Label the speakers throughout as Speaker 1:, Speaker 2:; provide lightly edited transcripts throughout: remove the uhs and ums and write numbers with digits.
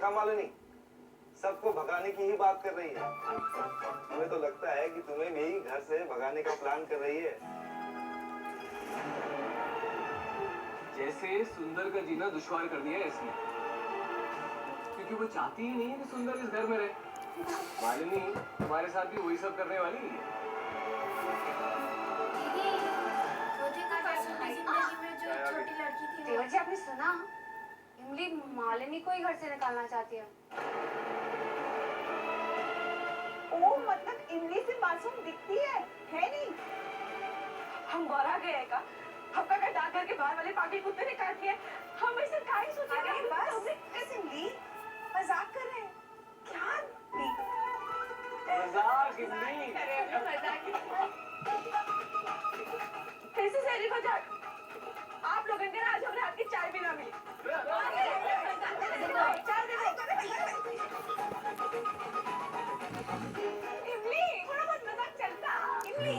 Speaker 1: देखा मालिनी, सबको भगाने की ही बात कर रही है। हमें तो लगता है कि तुम्हें भी घर से भगाने का प्लान कर रही है।
Speaker 2: जैसे सुंदर का जीना दुश्वार कर दिया है इसने, क्योंकि वो चाहती ही नहीं है कि सुंदर इस घर में रहे। मालिनी तुम्हारे साथ भी वही सब करने वाली है।
Speaker 3: देवर जी, आपने सुना? इमली मालिनी को ही घर से निकालना चाहती है।
Speaker 4: ओ, मतलब इमली से मासूम दिखती है नहीं? हम बाहर गए का हफ्ता का डाकघर के बाहर वाले पागल कुत्ते ने काट दिया। हम ऐसे काहे सोचेंगे? बस इमली मजाक कर रहे हैं क्या?
Speaker 2: मजाक इमली,
Speaker 4: कैसे सहरी मजाक? आप लोगों के ना आज हमें आपकी चाय भी ना मिली। इमली, थोड़ा बहुत मजाक चलता। इमली,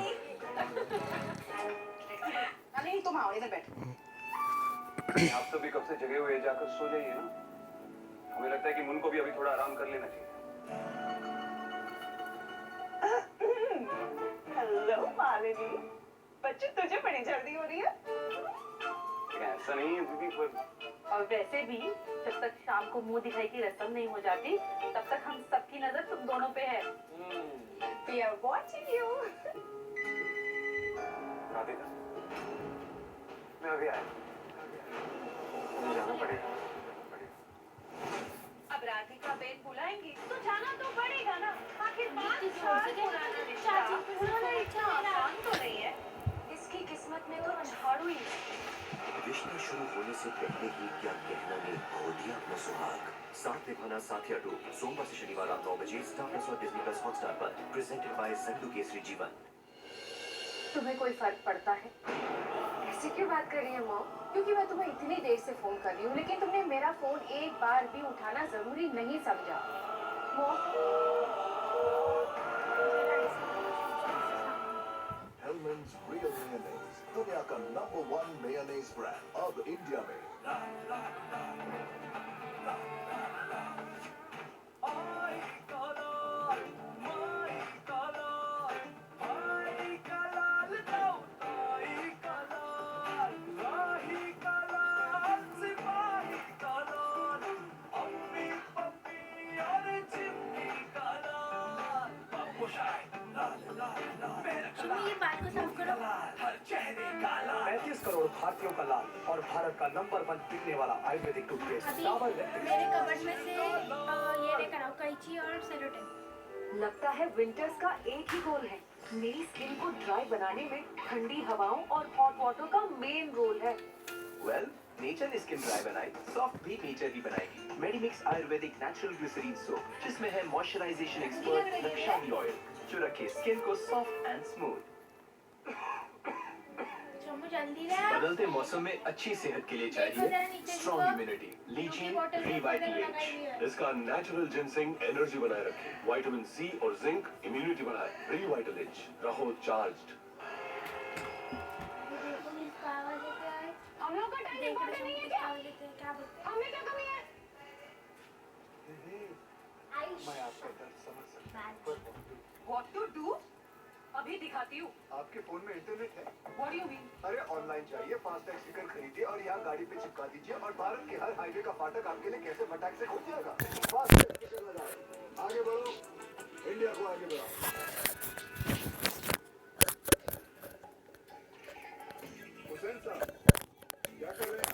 Speaker 4: नहीं तुम आओ इधर बैठो।
Speaker 2: आप तो भी कब से जगे हुए जाकर सो जाइए ना। हमें लगता है कि मुन को भी अभी थोड़ा आराम कर लेना चाहिए।
Speaker 4: हेलो मालिनी, बच्चे तुझे बड़ी जल्दी हो रही है।
Speaker 2: ऐसा नहीं है दीदी, पर
Speaker 5: और वैसे भी जब तक शाम को मुंह दिखाई की रस्म नहीं हो जाती, तब तक हम सबकी नजर तुम दोनों पे है।
Speaker 4: We are watching you.
Speaker 2: Radhika, मैं अभी आया। मुझे जाना पड़ेगा।
Speaker 4: अब राधिका बेन बुलाएंगी तो जाना तो पड़ेगा ना। आखिर 5 साल पुराना रिश्ता आसान तो नहीं है।
Speaker 3: इसकी किस्मत में तो झाड़ू ही।
Speaker 6: रिश्ता शुरू होने से पहले ही क्या कहना ने खो दिया अपना सुहाग। साथ निभाना साथिया 2 सोमवार से शनिवार रात 9 बजे स्टार प्लस और डिज्नी प्लस हॉटस्टार पर। प्रेजेंटेड बाय संडू केसरी जीवन।
Speaker 3: तुम्हें कोई फर्क पड़ता है? ऐसे क्यों बात कर रही है मॉम? क्योंकि मैं तुम्हें इतनी देर से फोन कर रही हूँ, लेकिन तुमने मेरा फोन एक बार भी उठाना जरूरी नहीं समझा।
Speaker 7: Hellmann's Real Mayonnaise, दुनिया का नंबर 1 मेयोनेज ब्रांड अब इंडिया में।
Speaker 8: ये बात को समझ करो।
Speaker 9: 35 करोड़ भारतीयों का लाल और भारत का नंबर 1 बिकने वाला आयुर्वेदिक टूथपेस्ट
Speaker 8: अभी
Speaker 9: डाबर लैक्टिक।
Speaker 8: मेरे कबर्ड में से ये लेकर आओ, कैंची और सेलोटेप।
Speaker 3: लगता है विंटर्स का एक ही गोल है, मेरी स्किन को ड्राई बनाने में ठंडी हवाओं और हॉट वाटर का मेन रोल है।
Speaker 6: वेल, नेचर ने स्किन ड्राई बनाई, सॉफ्ट भी नेचर ही बनाएगी। Medimix ayurvedic natural glycerin soap, जिसमें है मॉइस्चराइजेशन एक्सपर्ट नक्शानी ऑयल, जो रखे स्किन को सॉफ्ट एंड स्मूथ।
Speaker 8: चलो जल्दी रहा।
Speaker 6: बदलते मौसम में अच्छी सेहत के लिए चाहिए स्ट्रॉन्ग इम्यूनिटी। लीची रिवाइटलेट।
Speaker 7: इसका नेचुरल जिनसिंग एनर्जी बनाए रखे, विटामिन सी और जिंक इम्यूनिटी बढ़ाए। रिवाइटलेट, रहो चार्ज्ड।
Speaker 3: हम लोग का टाइम इम्पोर्टेंट नहीं है क्या?
Speaker 8: क्या बोलते हैं?
Speaker 3: हमें क्या कमी है?
Speaker 7: मैं आपका दर्द समझ सकता हूँ।
Speaker 4: What to do? अभी दिखाती हूँ।
Speaker 7: आपके फोन में इंटरनेट है?
Speaker 4: What do you mean?
Speaker 7: अरे ऑनलाइन चाहिए, फास्टैग स्टिकर खरीदिए और यहाँ गाड़ी पे चिपका दीजिए और भारत के हर हाईवे का फाटक आपके लिए कैसे फटाक से खुल जाएगा। फास्टैग स्टिकर लगाओ, आगे बढ़ो, इंडिया को आगे बढ़ाओ। हुसैन साहब, क्या कर रहे हैं?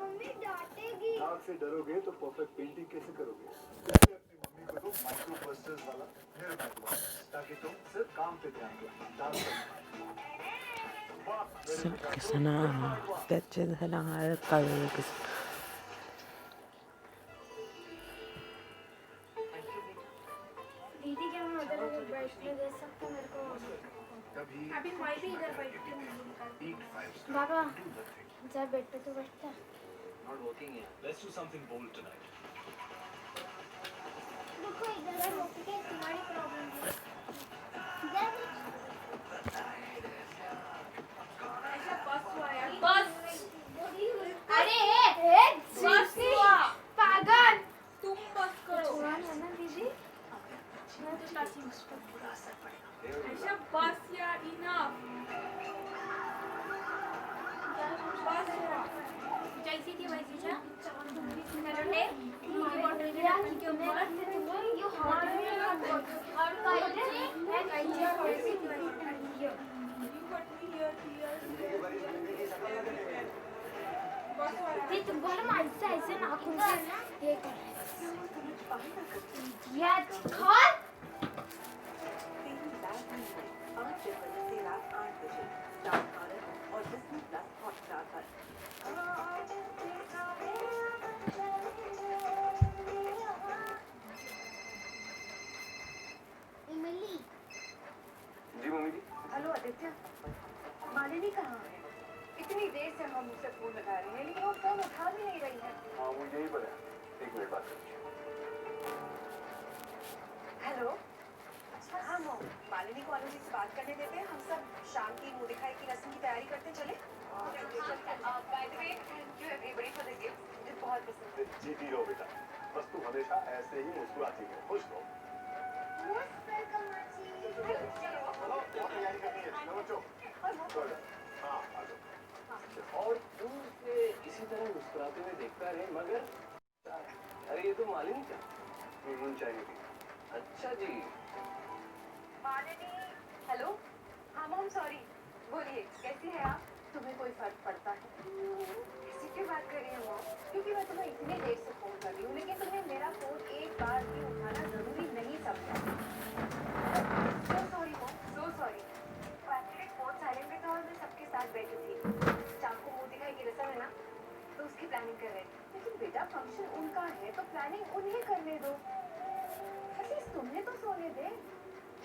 Speaker 8: मम्मी डांटेगी।
Speaker 7: आग से डरोगे तो परफेक्ट पेंटिंग कैसे करोगे? इसलिए अपनी मम्मी को दो माइक्रो बस्टर्स वाला निर्माण हुआ, ताकि तुम सिर्फ काम पे ध्यान दो, डांस
Speaker 10: Sana त्याचे झाला कळलं की
Speaker 8: दीदी क्या मैं उधर उधर बैठने दे सकता हूँ मेरे को? अभी मैं भी इधर बैठ के नहीं। बाबा जब बेड पे तो बैठता।
Speaker 6: Not working yet. Let's do something bold tonight.
Speaker 8: देखो इधर रोक के तुम्हारी प्रॉब्लम है। बस अरे बस क्या तुमने ये हमारे और काइले है कैसे ते तुम्हाला माणसं ऐसे नाखून से हे करायचं या खा
Speaker 4: 5 जनवरी से रात 8 बजे स्टार भारत और डिज्नी प्लस हॉटस्टार पर।
Speaker 8: इमली
Speaker 2: जी मम्मी जी।
Speaker 3: हेलो आदित्य, मालिनी कहाँ है? इतनी देर से हम उसे फोन लगा रहे हैं लेकिन वो फोन उठा भी नहीं रही है।
Speaker 2: हाँ वो यही पर है, 1 मिनट बात करिए।
Speaker 3: हेलो,
Speaker 4: हाँ मॉम, मालिनी को अनुजी से बात करने देते हैं। हम सब शाम की मुंह दिखाई की रस्म की तैयारी करते चले।
Speaker 3: By the way, thank you everybody for the gift. मुझे बहुत पसंद है।
Speaker 7: जीती रहो बेटा, बस तू हमेशा ऐसे ही मुस्कुराती रहो, खुश रहो।
Speaker 8: मोस्ट वेलकम माची
Speaker 7: चलो बहुत तैयारी करनी है चलो बच्चों। हाँ आ जाओ।
Speaker 2: और दूर से इसी तरह मुस्कुराते हुए देखता रहे मगर अरे ये तो मालिनी क्या चाहिए थी। अच्छा जी।
Speaker 3: मालिनी, हेलो। हाँ मॉम, सॉरी। बोलिए, कैसी है आप? तुम्हें कोई फर्क पड़ता है? ऐसी क्यों बात कर रही है मॉम? क्योंकि मैं तुम्हें इतनी देर से फोन कर रही हूँ लेकिन तुमने मेरा फोन एक बार भी उठाना जरूरी नहीं समझा। So sorry mom, so sorry. Actually phone silent पे था और मैं सबके साथ बैठी थी। शाम को मुंह दिखाई की रस्म है ना, तो उसकी प्लानिंग कर रहे थे। लेकिन बेटा फंक्शन उनका है तो प्लानिंग उन्हें करने दो। एटलीस्ट तुम्हें तो सोने दे।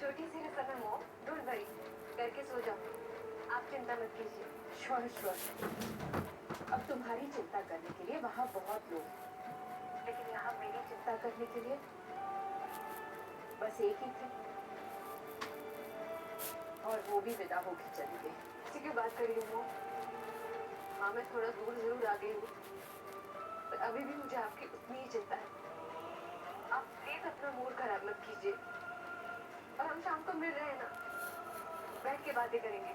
Speaker 3: छोटी सी रस्म है मॉम, डोंट वरी, करके सो जाओ। आप चिंता मत कीजिए। Sure sure. अब तुम्हारी चिंता करने के लिए वहाँ बहुत लोग हैं, लेकिन यहाँ मेरी चिंता करने के लिए बस एक ही थे और वो भी विदा होके चली गई। इसी की बात कर रही हूँ। हाँ मैं थोड़ा दूर जरूर आ गई हूँ पर अभी भी मुझे आपकी उतनी ही चिंता है। आप प्लीज अपना मूड खराब मत कीजिए और हम शाम को मिल रहे हैं ना, बैठ के बातें करेंगे।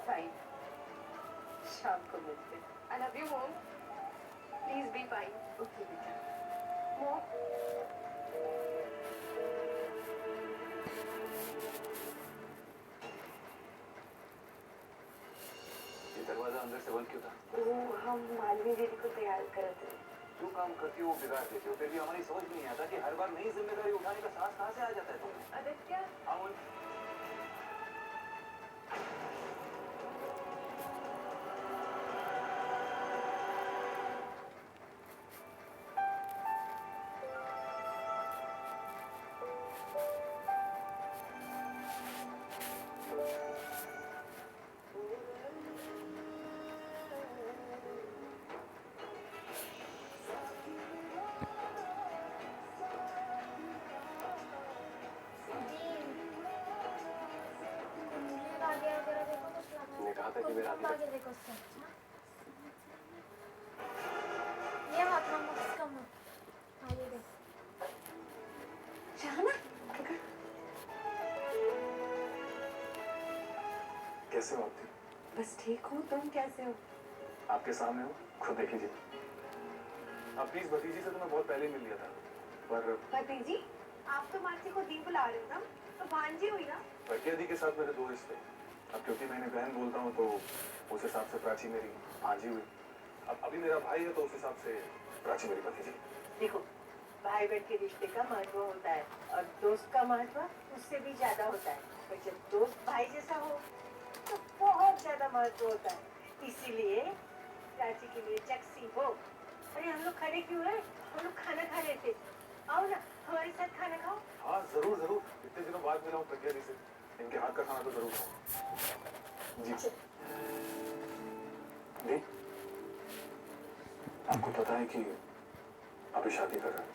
Speaker 3: फाइन, शाम को मिलते हैं। I love you mom, please be fine. Okay बेटा। मॉम,
Speaker 2: ये दरवाजा अंदर से बंद क्यों था?
Speaker 3: वो हम मालवी दीदी को तैयार कर रहे थे।
Speaker 1: जो काम करती हो वो बिगाड़ देती हो, फिर भी हमारी समझ नहीं आता कि हर बार नई जिम्मेदारी उठाने का साहस कहाँ से आ जाता है तुम्हें?
Speaker 3: आदित्य,
Speaker 1: अमन,
Speaker 8: आगे वगैरह देखो कुछ लगा।
Speaker 2: मैंने कहा था कि मेरा हाथ
Speaker 8: आगे देखो उससे अच्छा। ये मत हम उसका मत आगे देखो।
Speaker 3: शहाना,
Speaker 2: कैसे हो आप?
Speaker 3: बस ठीक हूँ, तुम कैसे हो?
Speaker 2: आपके सामने हो, खुद देख लीजिए। आप प्लीज भतीजी से तो मैं बहुत पहले ही मिल लिया था पर
Speaker 4: भतीजी, आप तो मासी को दी बुला रहे हो ना, तो भांजी हुई ना।
Speaker 2: प्रज्ञा दी के साथ मेरे 2 रिश्ते। अब क्योंकि मैंने बहन बोलता हूँ तो उस हिसाब से प्राची मेरी भांजी हुई। अब अभी मेरा भाई है तो उस हिसाब से प्राची मेरी भतीजी।
Speaker 4: देखो, भाई बहन के रिश्ते का महत्व होता है और दोस्त का महत्व उससे भी ज्यादा होता है। पर जब दोस्त भाई जैसा हो तो बहुत ज्यादा महत्व होता है। इसीलिए प्राची के लिए चक्सी हो। अरे हम लोग खड़े क्यों हैं? हम लोग खाना खा रहे थे। आओ ना, हमारे साथ खाना खाओ।
Speaker 2: हाँ जरूर जरूर, इतने दिनों बाद मिला हूँ प्रज्ञा दी से, इनके हाथ का खाना तो जरूर खाऊं। जी दी, आपको पता है कि अभी शादी कर रहे हैं?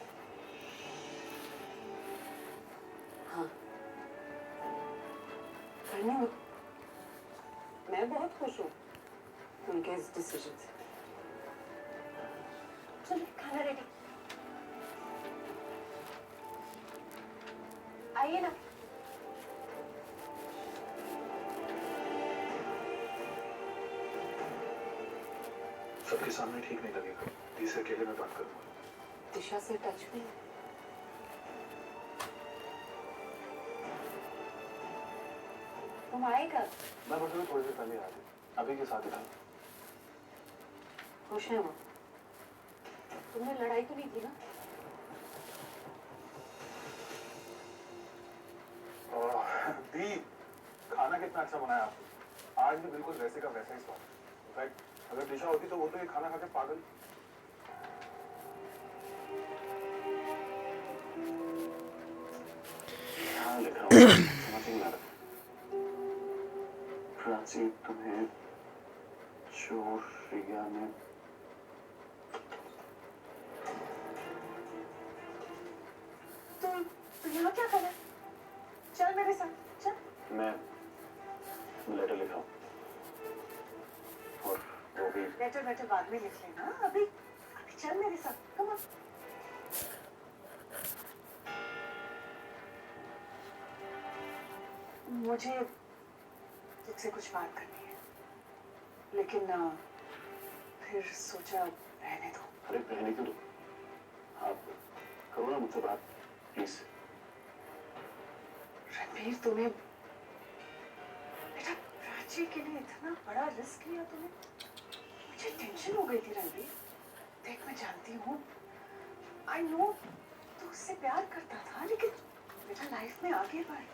Speaker 4: हाँ, करने में मैं बहुत खुश हूँ उनके इस डिसीजन से। चलिए, खाना रेडी। आइए ना।
Speaker 2: सबके सामने ठीक नहीं लगेगा, दी से अकेले में बात करूंगा।
Speaker 4: दिशा से टच में आएगा?
Speaker 2: मैं बस थोड़ी देर पहले आ गई, अभी के साथ ही था।
Speaker 5: खुश है वो? तुमने लड़ाई तो नहीं की ना?
Speaker 2: दी, खाना कितना अच्छा बनाया आपने। आज भी बिल्कुल वैसे का वैसा ही स्वाद। इनफैक्ट अगर दिशा होती तो वो तो ये खाना खा के पागल। हाँ, लिख रहा हूँ, समझ नहीं आ रहा। प्राची, तुम्हें जो रिया ने
Speaker 4: तो यहाँ क्या कर रहा है? चल मेरे साथ, चल।
Speaker 2: मैं लेटर लिख रहा हूँ और वो भी।
Speaker 4: लेटर बाद में लिख लेना, अभी चल मेरे साथ, कम ऑन। मुझे तुझसे कुछ बात करनी है, लेकिन फिर सोचा रहने दो।
Speaker 2: अरे रहने क्यों दो, आप करो ना मुझसे बात, प्लीज।
Speaker 4: रणबीर, तूने बेटा प्राची के लिए इतना बड़ा रिस्क लिया तूने। मुझे टेंशन हो गई थी रणबीर। देख, मैं जानती हूँ, आई नो तू उससे प्यार करता था, लेकिन बेटा लाइफ में आगे बढ़,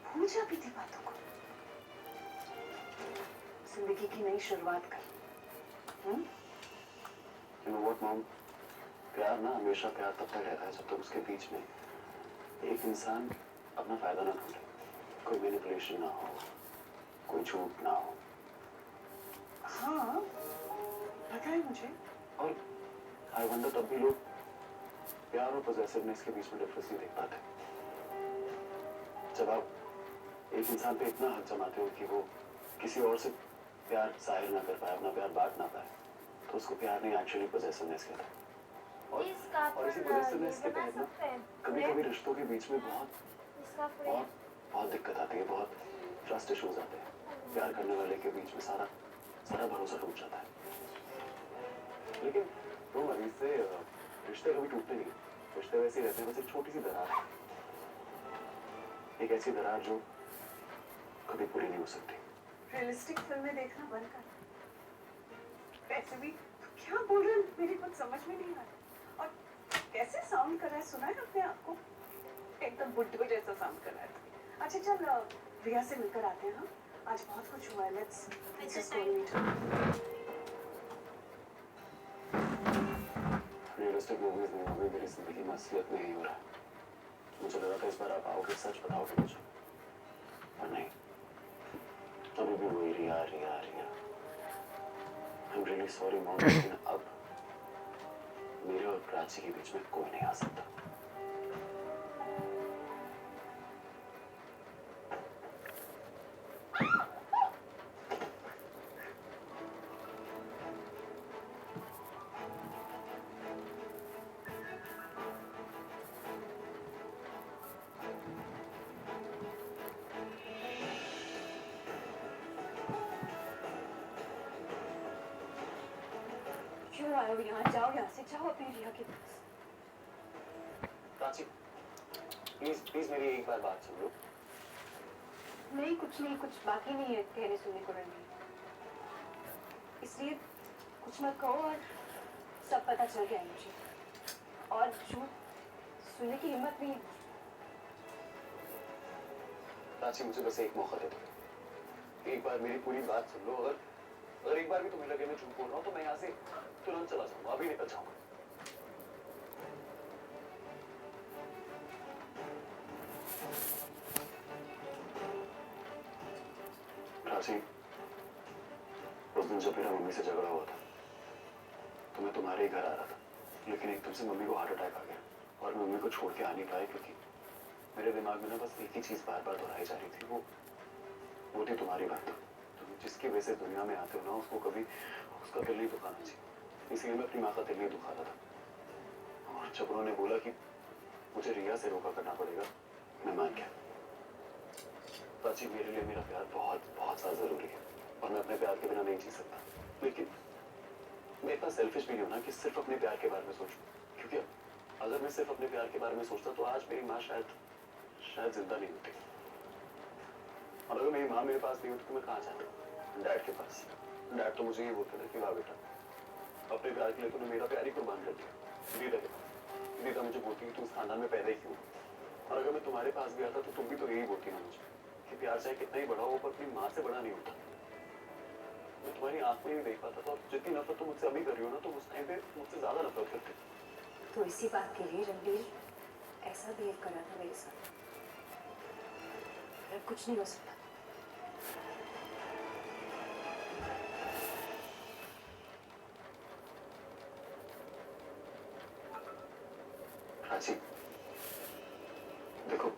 Speaker 4: भूल जा बीती बातों को, जिंदगी की नई शुरुआत कर।
Speaker 2: You know what, Mom? प्यार ना हमेशा प्यार तब तक रहता है जब तक उसके बीच में एक इंसान अपना फायदा ना ढूंढे, कोई मैनिपुलेशन ना हो, कोई झूठ ना हो।
Speaker 4: हाँ, पता है मुझे।
Speaker 2: और आई वंडर तब भी लोग प्यार और पॉसेसिवनेस के बीच में डिफरेंस नहीं देख पाते। जब आप एक इंसान पे इतना हक जमाते हो कि वो किसी और से प्यार जाहिर ना कर पाए, अपना प्यार बांट ना पाए, तो उसको प्यार नहीं, एक्चुअली पॉसेसिवनेस कहते हैं। और इसी पॉसेसिवनेस के तहत ना कभी-कभी रिश्तों के बीच में बहुत दिक्कत आती है, बहुत ट्रस्ट इश्यूज आते हैं। प्यार करने वाले के बीच में सारा भरोसा टूट जाता है। लेकिन तुम अभी से रिश्ते कभी टूटते नहीं, रिश्ते वैसे ही रहते हैं, बस एक छोटी सी दरार है, एक ऐसी दरार जो कभी पूरी नहीं हो सकती।
Speaker 4: रियलिस्टिक फिल्में देखना बंद कर। वैसे भी तो क्या बोल रहे हैं, मेरी कुछ समझ में नहीं आ रहा। और कैसे साउंड कर रहा है, सुना है अपने आप को? एकदम बुड्ढो जैसा साउंड कर रहा है। अच्छा चल, रिया से मिलकर आते हैं। हाँ, आज बहुत कुछ हुआ है। Let's just go meet.
Speaker 2: Realistic movies में अभी मेरी जिंदगी में असलियत नहीं हो रहा है। मुझे लगा था इस बार आप आओगे, सच बताओगे मुझे, पर नहीं, अभी भी वही Riya. I am really sorry mom, लेकिन अब मेरे और प्राची के बीच में कोई नहीं आ सकता।
Speaker 4: क्यों आए हो यहाँ? जाओ यहाँ से, जाओ अपनी रिया के पास।
Speaker 2: प्राची, प्लीज मेरी एक बार बात सुन लो।
Speaker 3: नहीं, कुछ बाकी नहीं है कहने सुनने को रणबीर, इसलिए कुछ मत कहो। और सब पता चल गया है मुझे, और झूठ सुनने की हिम्मत नहीं है।
Speaker 2: प्राची, मुझे बस एक मौका दे दो, एक बार मेरी पूरी बात सुन लो। अगर एक बार भी तुम्हें लगे मैं झूठ बोल रहा हूँ तो मैं यहाँ से तुरंत चला जाऊंगा, अभी निकल जाऊंगा। प्राची, उस दिन जब मेरा मम्मी से झगड़ा हुआ था तो मैं तुम्हारे ही घर आ रहा था, लेकिन एकदम से मम्मी को हार्ट अटैक आ गया और मम्मी को छोड़ के आ नहीं पाए, क्योंकि मेरे दिमाग में ना बस एक ही चीज बार बार दोहराई जा रही थी, वो थी तुम्हारी बात। तुम जिसकी वजह से दुनिया में आते हो ना, उसको कभी उसका दिल नहीं दुखाना चाहिए, इसलिए मैं अपनी माँ का दिल नहीं दुखा रहा था। और जब उन्होंने बोला कि मुझे रिया से रोका करना पड़ेगा, मैं मान गया। प्राची, मेरे लिए मेरा प्यार बहुत बहुत ज्यादा जरूरी है और मैं अपने प्यार के बिना नहीं जी सकता, लेकिन मैं इतना सेल्फिश भी नहीं हूं ना कि सिर्फ अपने प्यार के बारे में सोचूं, क्योंकि अगर मैं सिर्फ अपने प्यार के बारे में सोचता तो आज मेरी माँ शायद जिंदा नहीं होती। और अगर मेरी माँ मेरे पास नहीं होती तो मैं कहाँ जाता? डैड के पास। डैड तो मुझे ये बोलते थे कि वाह बेटा, अपने प्यार के लिए तूने मेरा प्यार ही कुर्बान कर दिया। दीदा के पास दीदा मुझे बोलती कि तू इस खानदान में पैदा ही क्यों? और अगर मैं तुम्हारे पास भी आता तो तुम भी तो यही बोलती ना मुझे कि प्यार चाहे कितना ही बड़ा हो पर अपनी माँ से बड़ा नहीं होता। मैं तुम्हारी आंख में नहीं देख पाता, तो आप जितनी नफरत तुम मुझसे अभी कर रही हो ना, तो उस टाइम पे मुझसे ज्यादा नफरत करते।
Speaker 4: तो इसी बात के लिए रणबीर ऐसा बिहेव करा था मेरे साथ। अब कुछ नहीं हो सकता।
Speaker 2: प्राची, देखो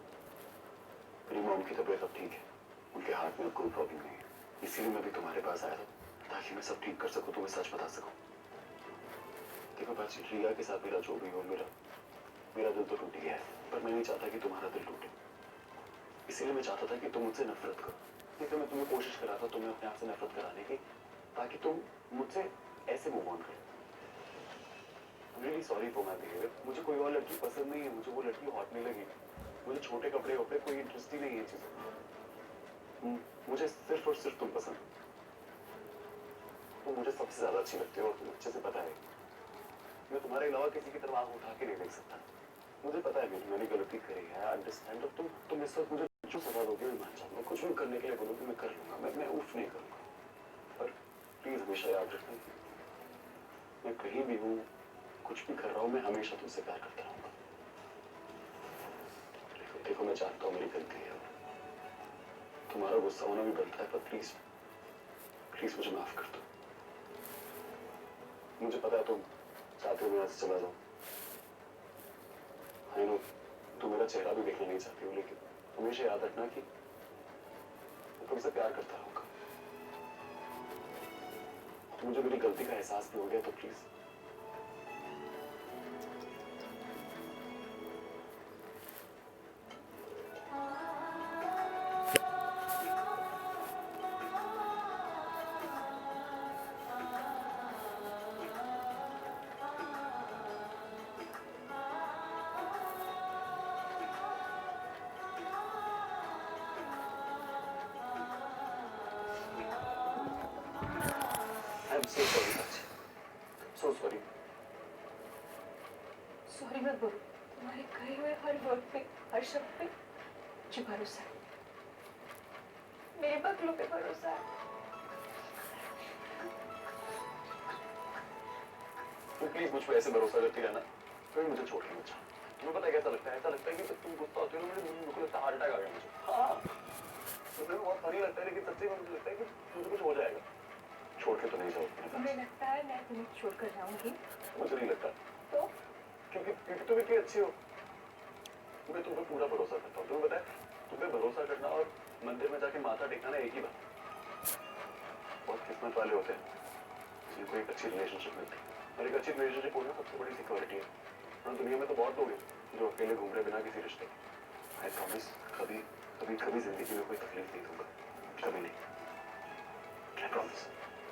Speaker 2: मेरी मॉम की तबीयत अब ठीक है, उनके हार्ट में अब कोई प्रॉब्लम नहीं है, इसीलिए मैं भी तुम्हारे पास आया था ताकि मैं सब ठीक कर सकूं, तुम्हें सच बता सकूं। देखो प्राची, रिया के साथ मेरा जो भी हो, मेरा दिल तो टूट गया है, पर मैं नहीं चाहता कि तुम्हारा दिल टूटे। इसीलिए मैं चाहता था कि तुम मुझसे नफरत करो, नहीं तो मैं तुम्हें कोशिश कर रहा था तुम्हें अपने आप से नफरत कराने की, ताकि तुम मुझसे ऐसे मूव ऑन करो। Really sorry for my behaviour. मुझे कोई और लड़की पसंद नहीं है, मुझे वो लड़की हॉट नहीं लगी, मुझे छोटे कपड़े वपड़े कोई इंटरेस्ट ही नहीं है चीज़ों। मुझे सिर्फ और सिर्फ तुम पसंद हो। तुम मुझे सबसे ज्यादा अच्छी लगती हो और तुम्हें अच्छे से पता है मैं तुम्हारे अलावा किसी की तरफ आंख उठा के नहीं देख सकता। मुझे पता है मैंने गलती करी है, आई अंडरस्टैंड। और तुम इस वक्त मुझे जो सजा दोगे मैं मान जाऊंगा, कुछ भी करने के लिए बोलोगे मैं कर लूंगा, मैं उफ नहीं करूंगा। पर प्लीज हमेशा याद रखना कि मैं कहीं भी हूँ, कुछ भी कर रहा हूँ, मैं हमेशा तुमसे प्यार करता रहूंगा। देखो मैं जानता हूँ मेरी गलती है, तुम्हारा गुस्सा होना भी बनता है, पर प्लीज प्लीज मुझे माफ कर दो। मुझे पता है तुम चाहते हो मैं यहाँ से चला जाऊं, आई नो तुम मेरा चेहरा भी देखना नहीं चाहती हो, लेकिन हमेशा याद रखना कि मैं तुमसे प्यार करता रहूंगा। तो मुझे मेरी गलती का एहसास भी हो गया, तो please I'm so sorry, Prachi. So sorry.
Speaker 4: Sorry मत बोलो, तुम्हारे कहे हुए हर वर्ड पे, हर शब्द पे मुझे भरोसा है, मेरे बकलों पे भरोसा है।
Speaker 2: तुम प्लीज मुझ पर ऐसे भरोसा करती रहना, कभी मुझे छोड़ के मत जाओ। तुम्हें पता है कैसा लगता है? ऐसा लगता है कि जब तुम गुस्सा होती हो ना, मुझे लगता है हार्ट अटैक आ गया मुझे। हाँ, तुम्हें बहुत फनी लगता है, लेकिन सच्ची में मुझे लगता है कि मुझे कुछ हो जाएगा। छोड़ के तो नहीं जाओगी?
Speaker 4: तुम्हें लगता है मैं तुम्हें छोड़कर जाऊंगी?
Speaker 2: मुझे नहीं लगता,
Speaker 4: तो
Speaker 2: क्योंकि तुम इतनी अच्छी हो, मैं तुम पे पूरा भरोसा करता हूँ। तुम्हें पता है, तुम पे भरोसा करना और मंदिर में जाके माथा टेकना ना एक ही बात। बहुत किस्मत वाले होते हैं जिनको एक अच्छी रिलेशनशिप मिलती है, और एक अच्छी रिलेशनशिप होना सबसे बड़ी सिक्योरिटी है। और दुनिया में तो बहुत लोग हैं जो अकेले घूम रहे बिना किसी रिश्ते के। आई प्रॉमिस कभी कभी कभी जिंदगी में कोई तकलीफ नहीं दूंगा, कभी नहीं। I promise.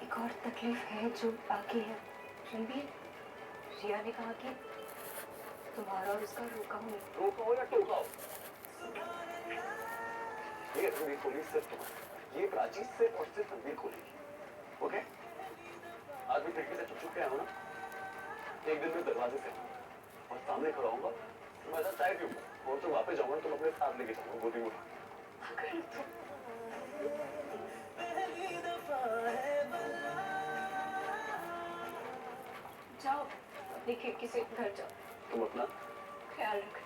Speaker 4: एक और तकलीफ है जो बाकी है रणबीर। रिया ने कहा कि तुम्हारा और उसका रोका हो नहीं।
Speaker 2: रोका हो या टोका हो, ये रणबीर खोली सिर्फ तुम्हारा, ये प्राची सिर्फ और सिर्फ रणबीर खोलेगी। ओके? आज भी खिड़की से चुप चुप के आया हो ना, एक दिन में दरवाजे से और सामने खड़ा होऊंगा, मैं ऐसा चाय पीऊंगा और तुम वापस जाऊंगा, तुम अपने साथ लेके जाऊंगा गोदी में।
Speaker 4: अगर तुम जाओ अपनी खिड़की से घर जाओ,
Speaker 2: तुम अपना
Speaker 4: ख्याल रखना।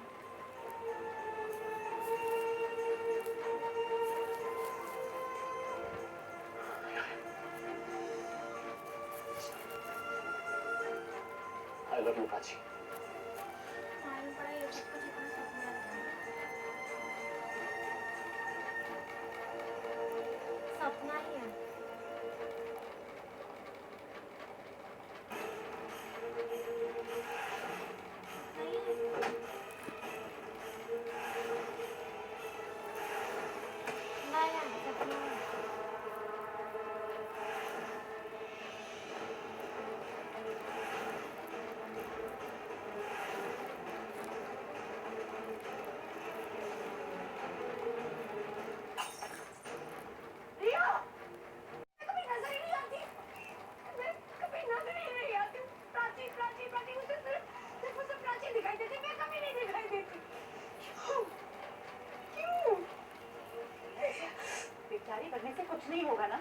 Speaker 2: I love you Prachi.
Speaker 8: मालूम पड़ा ये सब कुछ इतना सपना था। सपना ही है। नहीं है, सपना है।
Speaker 5: नहीं होगा ना?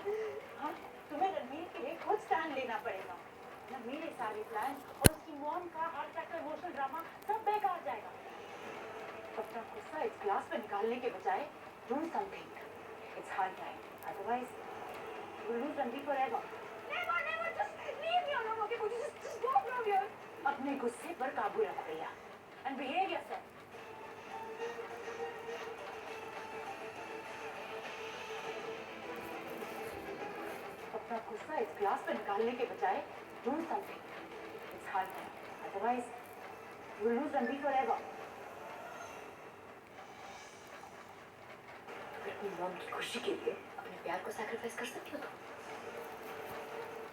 Speaker 5: हाँ, तुम्हें रणवीर के लिए खुद स्टैंड लेना पड़ेगा ना। मेरे सारे प्लान और उसकी मॉम का हार्ट अटैक का इमोशनल ड्रामा सब बेकार जाएगा। अपना गुस्सा इस क्लास में निकालने के बजाय do something. It's hard time. Otherwise, you'll lose Ranveer forever.
Speaker 4: Never, never, just leave me alone, okay? Would you just go from here?
Speaker 5: अपने गुस्से पर काबू रखो भैया and behave yourself. अपना गुस्सा इस क्लास में निकालने के बजाय do something. It's hard time. Otherwise, you'll lose Ranveer forever. अपनी मॉम की खुशी के लिए अपने प्यार को सैक्रिफाइस कर सकती हो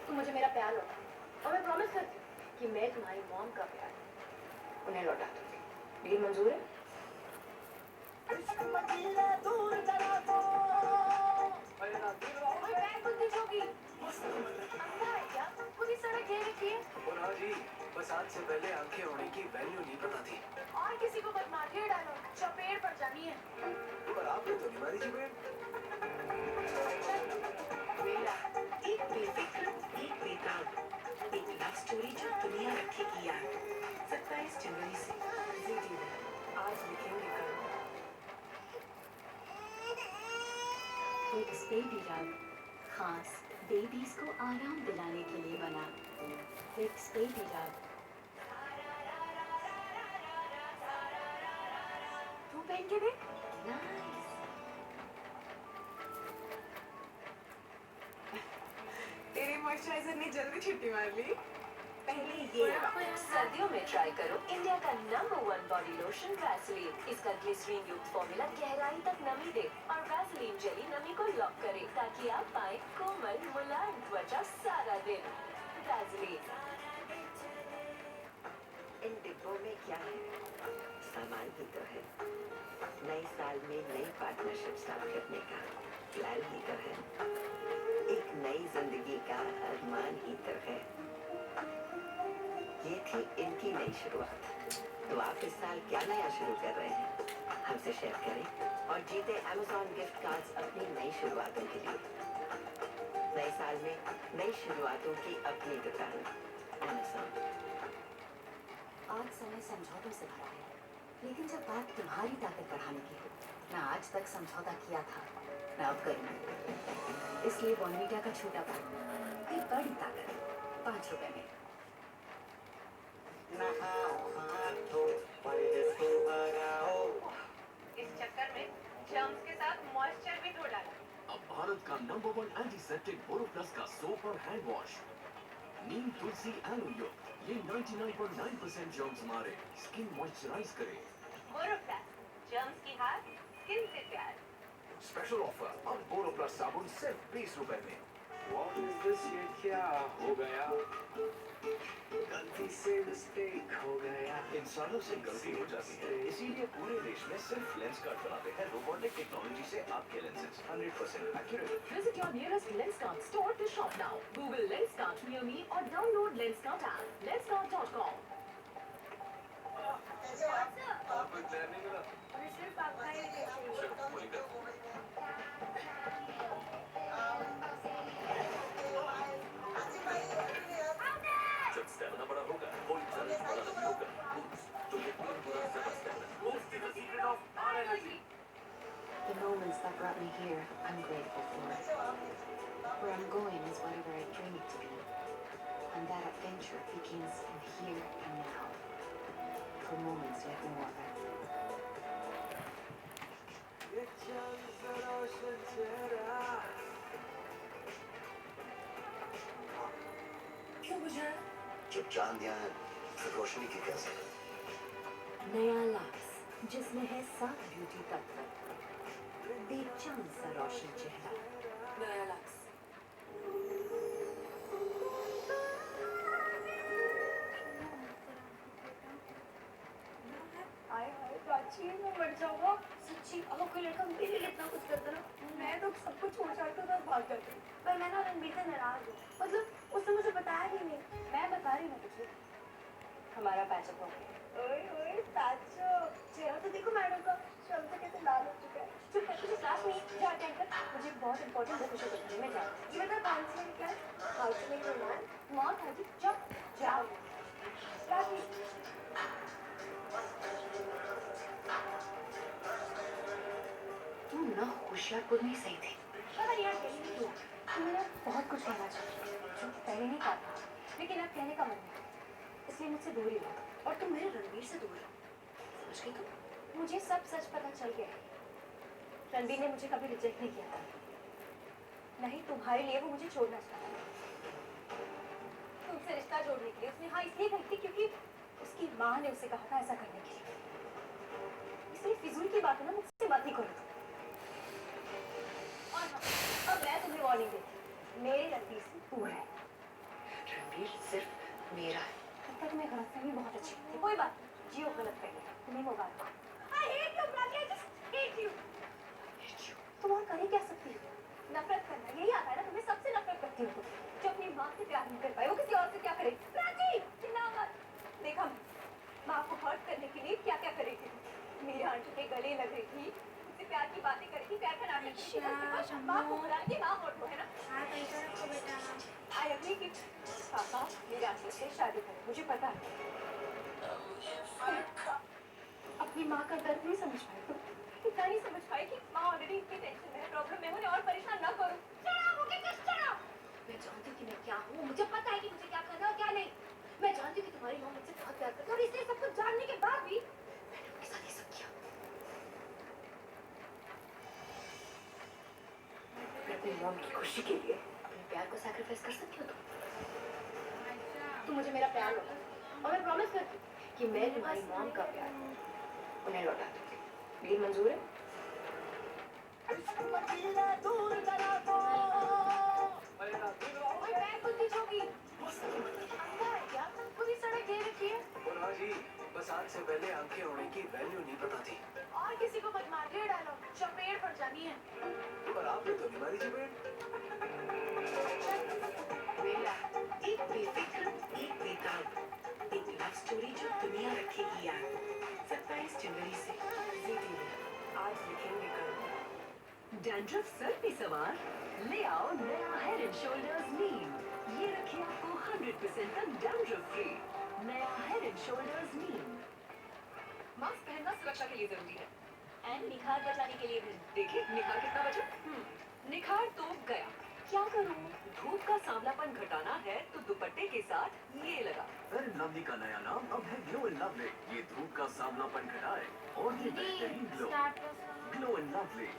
Speaker 5: तुम मुझे मेरा प्यार लौटा और मैं प्रॉमिस करती हूँ कि मैं तुम्हारी मॉम का प्यार उन्हें लौटा दूंगी। ये मंजूर है?
Speaker 6: और हाँ जी, बस आज से पहले आंखें होने की वैल्यू नहीं पता थी।
Speaker 3: और किसी को मत मारिए डालो, चपेट पड़ जानी है।
Speaker 6: पर आपने तो नहीं मारी जी बेट।
Speaker 11: एक बेफिक्र, एक बेताब, एक लव स्टोरी जो दुनिया रखेगी याद। 27 जनवरी से जी टीवी। आज लिखेंगे कल।
Speaker 12: फिक्स बेबी रग खास बेबीज को आराम दिलाने के लिए बना। फिक्स बेबी रग। तू पहन के देख। नाइस।
Speaker 4: तेरे मॉइस्चराइजर ने जल्दी छुट्टी मार ली।
Speaker 11: पहले ये
Speaker 13: सर्दियों में ट्राई करो इंडिया का नंबर 1 बॉडी लोशन वैसलीन। इसका ग्लिसरीन युक्त फॉर्मूला गहराई तक नमी दे और वैसलीन जेली नमी को लॉक करे ताकि आप पाए कोमल मुलायम त्वचा सारा दिन। वैसलीन।
Speaker 11: इन डिब्बों में क्या है? सामान ही तो है। नए साल में नई पार्टनरशिप स्टार्ट करने का प्लान ही तो है। एक नई जिंदगी का अरमान ही तो है। ये थी इनकी नई शुरुआत। तो आप इस साल क्या नया शुरू कर रहे हैं? हमसे शेयर करें और जीते Amazon गिफ्ट कार्ड्स अपनी नई शुरुआतों के लिए। नए साल में नई शुरुआतों की अपनी दुकान Amazon।
Speaker 12: आज समय समझौतों से भरा है, लेकिन जब बात तुम्हारी ताकत बढ़ाने की हो, मैं आज तक समझौता किया था, मैं अब करूंगी। इसलिए बॉर्नवीटा का छोटा पैक एक बड़ी ताकत 5 रुपए में।
Speaker 3: इस चक्कर में जर्म्स के साथ मॉइस्चर भी धो डाला।
Speaker 6: अब भारत का नंबर 1 एंटीसेप्टिक बोरोप्लस का सोप और हैंड वॉश। नीम तुलसी एलो युक्त ये 99.9% जर्म्स मारे, स्किन मॉइस्चराइज करे।
Speaker 3: बोरोप्लस, जर्म्स की हार, स्किन से प्यार।
Speaker 6: स्पेशल ऑफर, अब बोरोप्लस साबुन सिर्फ 20 रुपए में।
Speaker 9: What is this? ये क्या हो गया? गलती से मिस्टेक हो गया।
Speaker 6: इंसानों से गलती हो जाती है, इसीलिए पूरे देश में सिर्फ लेंस कार्ट बनाते हैं रोबोटिक टेक्नोलॉजी से आपके lenses 100% accurate.
Speaker 13: Visit your nearest Lenskart store to shop now. Google Lenskart near me or download Lenskart app. Lenskart.com.
Speaker 8: सिर्फ आपका ही देखिए।
Speaker 6: जब स्टैमिना बड़ा होगा, कोई चैलेंज बड़ा नहीं होगा। तो ये तीन गुना ज्यादा stamina. Boost is the secret of our energy.
Speaker 12: The moments that brought me here, I'm grateful for. Where I'm going is whatever I dream it to be. And that adventure begins in here and now. For moments like no other.
Speaker 11: क्यों बुझा? जब चांद यहाँ है, फिर रोशनी की क्या जरूरत?
Speaker 12: नया लक्स जिसमें है 7 ब्यूटी तत्व, बेचान सा रोशन चेहरा।
Speaker 11: नया लक्स।
Speaker 4: हाय हाय प्राची, मैं मर जाऊंगा सच्ची। अगर कोई लड़का मेरे लिए इतना कुछ करता ना, मैं तो सब कुछ छोड़ छाड़ कर भाग जाती। पर मैं ना रणबीर से नाराज हूँ। मतलब उसने मुझे बताया भी नहीं। मैं बता रही हूँ तुझे,
Speaker 3: हमारा पैचअप हो गया।
Speaker 4: ओए ओए पैचअप, चेहरा तो देखो मैडम का, शर्म से कैसे लाल हो चुका है। चुप कर, तुझे क्लास में जा अटेंड कर। मुझे
Speaker 3: बहुत इंपॉर्टेंट डिसीजन करने में जाओ। ये बता counselling class, how to make romance, मौत है जी, जाओ। राजी।
Speaker 12: तुम ना होशियारपुर में सही थी।
Speaker 3: अरे यार कहने दो, तुम्हें बहुत कुछ कहना चाहिए जो पहले नहीं कहा था, लेकिन अब कहने का मन है, इसलिए मुझसे दूर ही रहो।
Speaker 12: और तुम मेरे रणवीर से दूर रहो, समझ गई तुम?
Speaker 3: मुझे सब सच पता चल गया है। रणवीर ने मुझे कभी रिजेक्ट नहीं किया था, नहीं तुम्हारे लिए वो मुझे छोड़ना चाहता था। तुमसे रिश्ता जोड़ने के लिए उसने हाँ इसलिए कही थी क्योंकि उसकी माँ ने उसे कहा था ऐसा करने के लिए। इसलिए फिजूल की बात है ना, मुझसे बात ही करो। और हाँ, अब मैं तुम्हें वार्निंग देती हूँ, मेरे रणवीर से दूर है।
Speaker 12: रणवीर सिर्फ मेरा है।
Speaker 3: तब तक मैं गलतफहमी बहुत अच्छी थी, कोई बात नहीं, जियो गलतफहमी, तुम्हें मुबारक। I hate you, Blackie, I just hate you. तुम और कर ही क्या सकती हो? नफरत करना, यही आता है ना तुम्हें, सबसे नफरत करती हो तुम। जो अपनी माँ से प्यार नहीं कर पाए, वो किसी और से क्या करे? प्राची, चिल्ला मत। देखा माँ को हर्ट करने के लिए क्या क्या कर रही थी? मेरी आंटी के गले लग रही थी, उससे प्यार की बातें कर रही थी, प्यार का नाम लेती थी, माँ को बुला के माँ मोड़ दो, है ना? आई अग्री कि पापा मेरी आंटी से शादी करें, मुझे पता है। अपनी माँ का दर्द नहीं समझ पाए तुम, इतना नहीं समझ पाए कि माँ ऑलरेडी इतनी टेंशन में है, प्रॉब्लम में, उन्हें और परेशान ना करो। मैं जानती हूँ कि मैं क्या हूँ, मुझे पता है कि मुझे क्या करना है और क्या नहीं। मैं जानती हूँ कि तुम्हारी माँ मुझसे बहुत प्यार करती है और इसलिए सब कुछ जानने के बाद भी मैंने उनके साथ ये सब किया। मैं अपनी मॉम की खुशी के लिए अपने प्यार को सैक्रिफाइस कर सकती हूँ। तुम मुझे मेरा प्यार लौटा और मैं प्रॉमिस करती हूँ कि मैं तुम्हारी मॉम का प्यार उन्हें लौटा दूंगी। डील मंजूर है?
Speaker 9: और हाँ जी, बस आज से पहले आंखें होने की वैल्यू नहीं पता थी।
Speaker 3: और किसी को मत मार दिया डालो, चपेट पड़ जानी है।
Speaker 9: पर आपने तो नहीं मारी चपेट।
Speaker 11: एक बेफिक्र, एक बेताब, एक लव स्टोरी जो दुनिया रखेगी याद। 27 जनवरी से जी टीवी। आज लिखेंगे कल।
Speaker 13: डैंड्रफ सर पे सवार, ले आओ नया हेड एंड शोल्डर्स नीम। ये रखे आपको 100% तक डैंड्रफ फ्री। नया head and shoulders Neem. Mask पहनना सुरक्षा के लिए जरूरी है एंड निखार बचाने के लिए भी। देखिए निखार कितना बचा। निखार तो गया। क्या करूं? धूप का सांवलापन घटाना है तो दुपट्टे के साथ ये लगा।
Speaker 6: फेयर एंड लवली का नया नाम अब है ग्लो एंड लवली। ये धूप का सांवलापन घटाए और ये बेहतरीन ग्लो। Glow and lovely.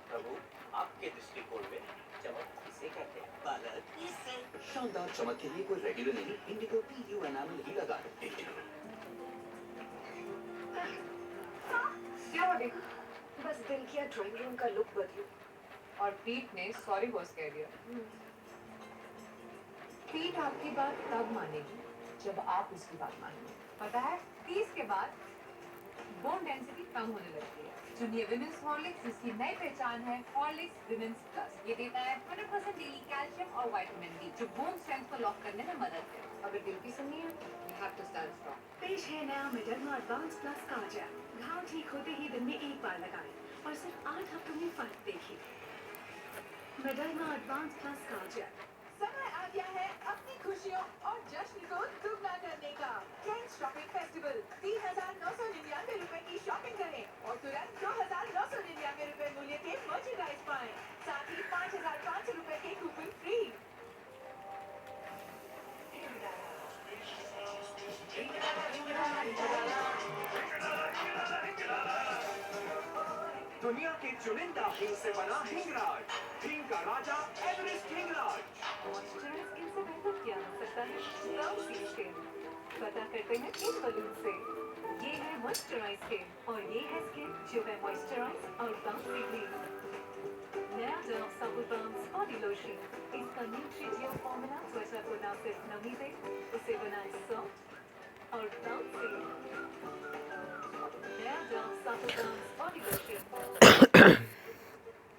Speaker 14: प्रभु, आपके दृष्टिकोण में चमक किसे कहते हैं? बालक इससे।
Speaker 6: शानदार चमक के लिए कोई रेगुलर नहीं, इंडिगो PU एनामल ही लगा है।
Speaker 3: क्या हुआ देखो? बस दिल किया ड्राइंग रूम का लुक बदलूं और पीट ने सॉरी बॉस कह दिया। पीट आपकी बात तब मानेगी जब आप उसकी बात मानेंगे। पता है 30 के बाद बोन डेंसिटी कम होने लगती है। चुनिए विमेंस हॉर्लिक्स, जिसकी नई पहचान है हॉर्लिक्स विमेंस प्लस। ये देता है 100% डेली कैल्शियम और विटामिन डी जो बोन स्ट्रेंथ को लॉक करने में मदद करे। अगर दिल की सुननी है, you have to stand strong।
Speaker 12: पेश है नया मेडर्मा एडवांस प्लस काजल। घाव ठीक होते ही दिन में एक बार लगाएं और सिर्फ 8 हफ्तों में फर्क देखिए। मेडर्मा एडवांस प्लस काजल।
Speaker 4: समय आ गया है अपनी खुशियों और जश्न को दुगना करने का। ट्रेंड्स शॉपिंग फेस्टिवल 3,999 रुपए की शॉपिंग करें और तुरंत 2,999 रुपए मूल्य के मर्चेंडाइज पाएं। साथ ही 5,500 रुपए के कूपन फ्री।
Speaker 9: दुनिया के चुनिंदा हिंग से बना हिंगराज, हिंग का राजा एवरेस्ट हिंगराज।
Speaker 3: मॉइस्चराइज स्किन से बेहतर क्या हो सकता है? Glossy skin. पता करते हैं इन बलून से। ये है मॉइस्चराइज स्किन और ये है स्किन जो है मॉइस्चराइज और बाउंसी ग्रीन। नया डर्म सफल बाउंस बॉडी लोशन। इसका न्यूट्रिजियो फॉर्मूला त्वचा को न सिर्फ नमी दे, उसे बनाए सॉफ्ट और बाउंसी। नया डर्म सफल बाउंस बॉडी लोशन।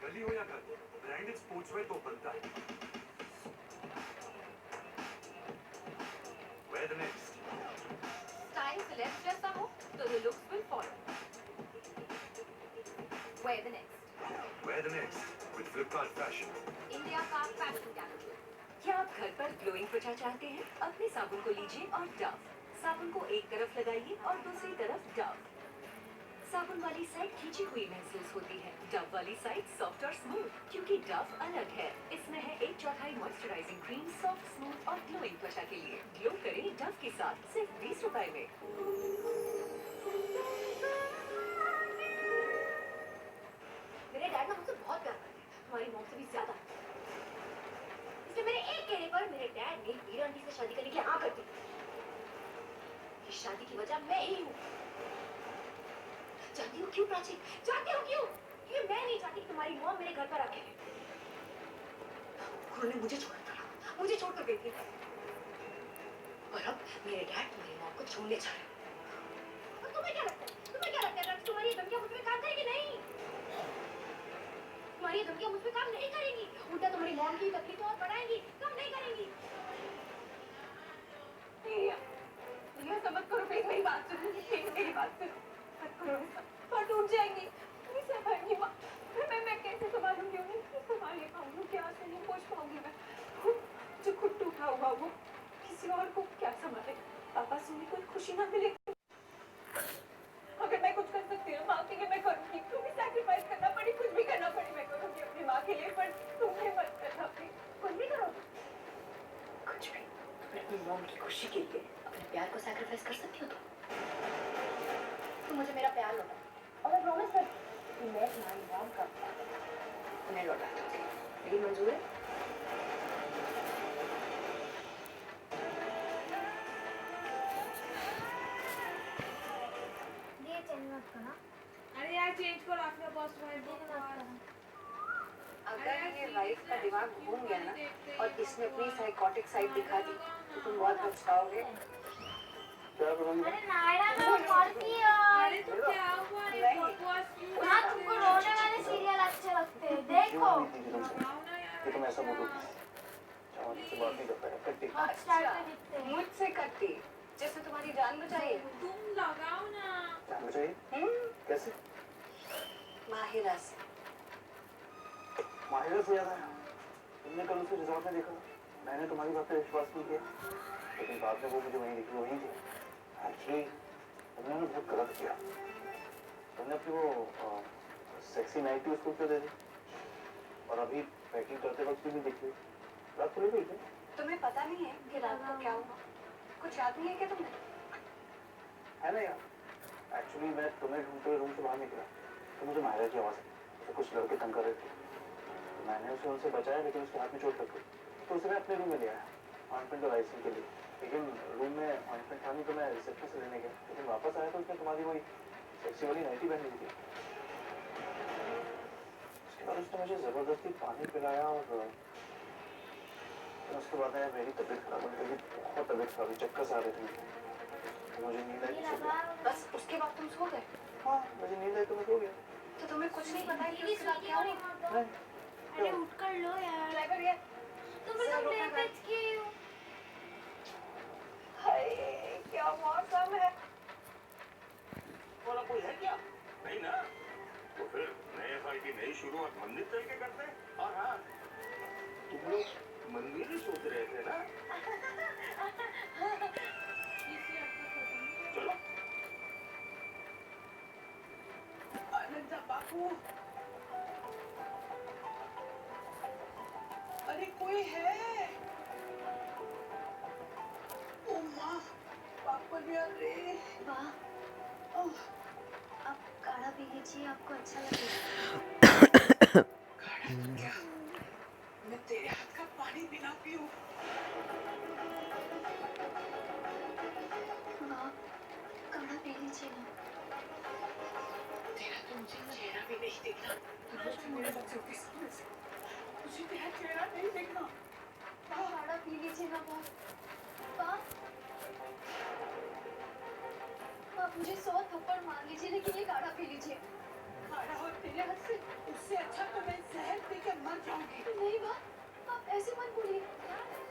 Speaker 9: गली हो या घर, ब्रांडेड स्पोर्ट्सवेयर तो बनता है। Where the next?
Speaker 3: Style celebs जैसा हो तो
Speaker 15: Try the next with Flipkart Fashion.
Speaker 12: India का फैशन कैपिटल। क्या आप घर पर ग्लोइंग त्वचा चाहते हैं? अपने साबुन को लीजिए और डव साबुन को एक तरफ लगाइए और दूसरी तरफ डव साबुन वाली साइड खींची हुई महसूस होती है, डव वाली साइड सॉफ्ट और स्मूथ, क्योंकि डव अलग है। इसमें है 1/4 मॉइस्चराइजिंग क्रीम, सॉफ्ट, स्मूथ और ग्लोइंग त्वचा के लिए। ग्लो करें डव के साथ सिर्फ 20 रुपए में।
Speaker 3: मेरे डैड ना मुझसे बहुत प्यार करते हैं, तुम्हारी मॉम से भी ज्यादा। इसलिए मेरे एक कहने पर मेरे डैड ने मीरा आंटी से शादी करने की हाँ कर दी। इस शादी की वजह मैं ही हूँ। जानती हो क्यों प्राची? जानती हो क्यों? क्योंकि मैं नहीं चाहती कि तुम्हारी मॉम मेरे घर पर आके रहे। उन्होंने मुझे छोड़कर गई थी। और अब मेरे डैड तुम्हारी मॉम को छोड़ने जा रहे हैं। और तुम्हें क्या लगता है? तुम्हारी धमकियां मुझ पे काम करेगी? नहीं, तुम्हारी धमकियां मुझ पे काम नहीं करेंगी। उल्टा तुम्हारी मॉम की तकलीफ और बढ़ाएंगी, कम नहीं करेंगी। ये समझ करो, प्लीज मेरी बात सुनो, प्लीज मेरी बात सुनो। मत करो ऐसा, और टूट जाएंगी। नहीं संभालूंगी माँ, मैं कैसे संभालूंगी उन्हें? नहीं संभाल नहीं पाऊंगी, क्या से नहीं पहुंच पाऊंगी मैं। जो खुद टूटा हुआ वो किसी और को क्या संभाले? पापा से उन्हें कोई खुशी ना मिले। अगर मैं कुछ कर सकती हूँ माँ के लिए मैं करूँगी। तुम्हें सैक्रिफाइस करना पड़े, कुछ भी करना पड़े मैं करूँगी अपनी माँ के लिए, पर तुम्हें मत करना प्लीज। कुछ भी करो, कुछ भी।
Speaker 12: अपनी मॉम की खुशी के लिए अपने प्यार को सैक्रिफाइस कर सकती हो
Speaker 3: तुम मुझे मेरा प्यार लौटा और मैं प्रॉमिस करती हूँ मैं तुम्हारी मॉम का उन्हें लौटा दूंगी। मेरी मंजूर है?
Speaker 8: ये चेंज मत करना।
Speaker 4: अरे यार चेंज करो, आपका बॉस
Speaker 12: अगर ये वाइफ का दिमाग घूम गया ना और इसने अपनी साइकोटिक साइड दिखा दी तो तुम बहुत पछताओगे।
Speaker 2: क्या करूँगी?
Speaker 8: अरे नायरा मैं पढ़ती हूँ।
Speaker 4: अरे तो क्या हुआ? अरे बकवास क्यों?
Speaker 8: हाँ तुमको रोने वाले सीरियल अच्छे लगते हैं, देखो।
Speaker 2: कि तुम ऐसा बोलो। चाहो तो बात नहीं करता है, कट्टी।
Speaker 8: हॉटस्टार पे दिखते हैं।
Speaker 12: मुझसे करती जिसने तुम्हारी जान बचाई।
Speaker 4: तुम लगाओ ना।
Speaker 2: जान बचाइए? कैसे?
Speaker 12: माहिरा से।
Speaker 2: माहिरा से ज्यादा है। तुमने कल उसे रिजॉर्ट में देखा, मैंने तुम्हारी बात पे विश्वास नहीं किया, लेकिन बाद में वो मुझे वहीं दिखी, वहीं थी। एक्चुअली तुमने ना बहुत गलत किया। तुमने अपनी वो सेक्सी नाइटी उसको क्यों दे दी? और अभी पैकिंग करते वक्त भी नहीं दिखी। रात खुली गई थी।
Speaker 12: तुम्हें पता नहीं है कि रात को क्या हुआ? कुछ याद नहीं है क्या तुम्हें?
Speaker 2: है ना यार, एक्चुअली मैं तुम्हें ढूंढते हुए रूम से बाहर निकला तो मुझे माहिरा की आवाज़ आई। तो कुछ लड़के तंग कर रहे थे, तो मैंने उसे बचाया, लेकिन उसके हाथ में चोट लग गई। तो उसे मैं अपने रूम में ले आया ऑइंटमेंट और आइसिंग के लिए, लेकिन रूम में ऑइंटमेंट था नहीं, तो मैं रिसेप्शन से लेने गया। लेकिन वापस आया तो उसने तुम्हारी वही सेक्सी वाली नाइटी पहनी थी। उसके बाद उसने मुझे ज़बरदस्ती पानी पिलाया और उसके बाद मेरी तबीयत खराब होने लगी, बहुत तबीयत खराब हुई, चक्कर आ रहे थे मुझे, नींद आई।
Speaker 12: बस उसके बाद तुम सो गए?
Speaker 2: हाँ मुझे नींद आई तो मैं सो गया।
Speaker 12: तो तुम्हें कुछ नहीं पता है कि उसके बाद क्या हुआ?
Speaker 8: अरे उठ कर लो यार।
Speaker 12: ड्राइवर ये
Speaker 8: तुम लोग बेबेज की हो।
Speaker 12: हाय क्या मौसम है।
Speaker 15: बोला कोई है क्या? नहीं ना? तो फिर नए साल की नई शुरुआत मंदिर चल के करते हैं। और हाँ, तुम लोग मंदिर ही सोच रहे थे ना? चलो।
Speaker 5: आनंदा बाबू, अरे कोई है? ओ माँ, पापा भी आ रहे।
Speaker 8: वाह, आप काढ़ा पी लीजिए, आपको अच्छा लगेगा।
Speaker 5: क्या मैं तेरे हाथ का पानी बिना पीऊं?
Speaker 8: वाह, काढ़ा पी लीजिए ना।
Speaker 5: तेरा तो मुझे चेहरा भी नहीं देखना। रोज मेरे बच्चों के सामने से मुझे तेरा चेहरा नहीं देखना।
Speaker 8: काढ़ा पी लीजिए ना बाप। आप मुझे 100 थप्पड़ मार लीजिए, लेकिन ये काढ़ा पी लीजिए।
Speaker 5: काढ़ा और तेरे हाथ से उससे अच्छा तो मैं जहर पी के मर जाऊंगी।
Speaker 8: नहीं बाप, आप ऐसे मत बोलिए।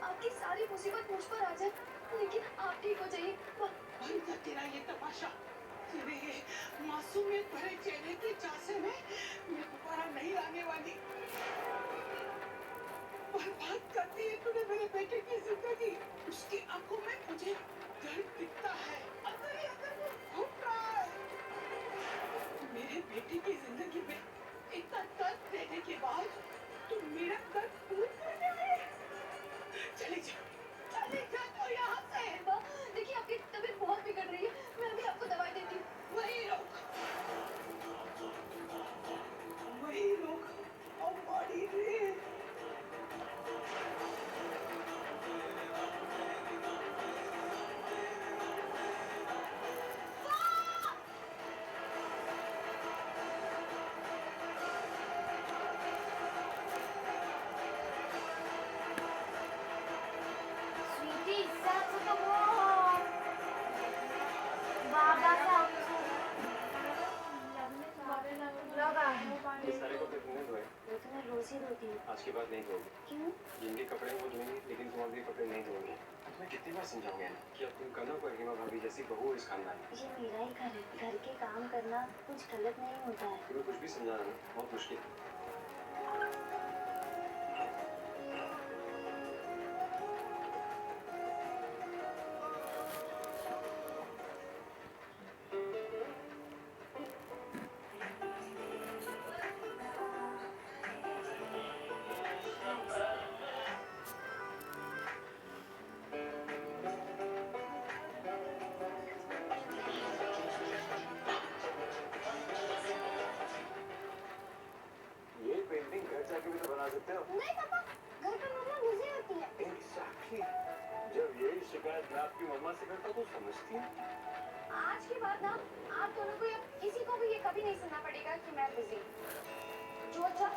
Speaker 8: आपकी सारी मुसीबत मुझ पर आ जाए, लेकिन आप ठीक हो जाइए।
Speaker 5: बंद कर तेरा ये तमाशा। तेरे ये मासूमियत भरे चेहरे की झांसे में मैं दोबारा नहीं आने वाली।
Speaker 16: बेटे की जिंदगी, उसकी आंखों में मुझे दर्द दिखता है। अंदर ही अंदर वो घूम रहा है। मेरे बेटे की जिंदगी में इतना दर्द देने के बाद तुम मेरा दर्द दूर करने आए। चले जाओ तो यहाँ से।
Speaker 3: देखिए आपकी तबीयत बहुत बिगड़ रही है, मैं अभी आपको दवाई देती हूँ।
Speaker 16: वही रोक अम्माड़ी रे।
Speaker 8: स्वीटी सांस तो बहुत बाबा साहब लगा
Speaker 2: ये सारे कपड़े तुमने धोए?
Speaker 8: वो तो मैं रोज ही धोती हूँ।
Speaker 2: आज के बाद नहीं धोगी।
Speaker 8: क्यों?
Speaker 2: जिनके कपड़े वो धोएंगे, लेकिन तुम अगले कपड़े नहीं धोएंगे। तुम्हें कितनी बार समझाऊंगा ना कि अब तुम कल को हिमा भाभी जैसी बहू हो इस खानदान में।
Speaker 8: ये मेरा ही घर है, घर के काम करना कुछ गलत नहीं होता है।
Speaker 2: तुम्हें कुछ भी समझाना बहुत मुश्किल है। ये पेंटिंग घर जाके भी तो बना सकते हो।
Speaker 8: नहीं पापा, घर पर मम्मा बिजी होती है।
Speaker 2: Exactly. जब यही शिकायत मैं आपकी मम्मा से करता तो समझती है।
Speaker 3: आज के बाद ना आप दोनों को या किसी को भी ये कभी नहीं सुनना पड़ेगा कि मैं बिजी। जो अच्छा